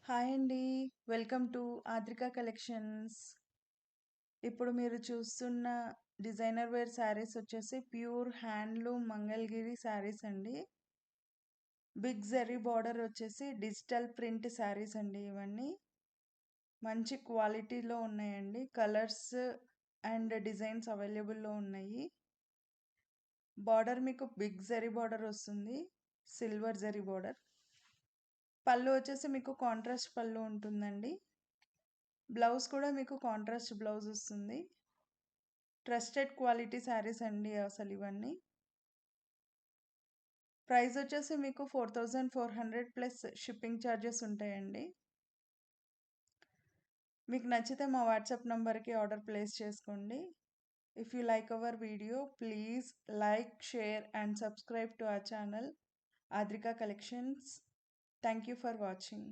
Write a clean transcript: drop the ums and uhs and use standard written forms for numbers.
Hi అండి. Welcome to Adrika collections. ఇప్పుడు మీరు చూస్తున్న డిజైనర్ వేర్ శారీస్ వచ్చేసి ప్యూర్ హ్యాండ్లూమ్ మంగళగిరి శారీస్ అండి. బిగ్ జరీ బార్డర్ వచ్చేసి డిజిటల్ ప్రింట్ శారీస్ అండి ఇవన్నీ. మంచి క్వాలిటీలో ఉన్నాయండి. కలర్స్ అండ్ డిజైన్స్ అవైలబుల్లో ఉన్నాయి. బార్డర్ మీకు బిగ్ జరీ బార్డర్ వస్తుంది. Silver zari border. పళ్ళు వచ్చేసి మీకు కాంట్రాస్ట్ పళ్ళు ఉంటుందండి. బ్లౌజ్ కూడా మీకు కాంట్రాస్ట్ బ్లౌజ్ వస్తుంది. ట్రస్టెడ్ క్వాలిటీ శారీస్ అండి అసలు ఇవన్నీ. ప్రైస్ వచ్చేసి మీకు 4400 ప్లస్ షిప్పింగ్ ఛార్జెస్ ఉంటాయండి. మీకు నచ్చితే మా వాట్సాప్ నంబర్కి ఆర్డర్ ప్లేస్ చేసుకోండి. If you like our video please like, share and subscribe to our channel Adrika collections. Thank you for watching.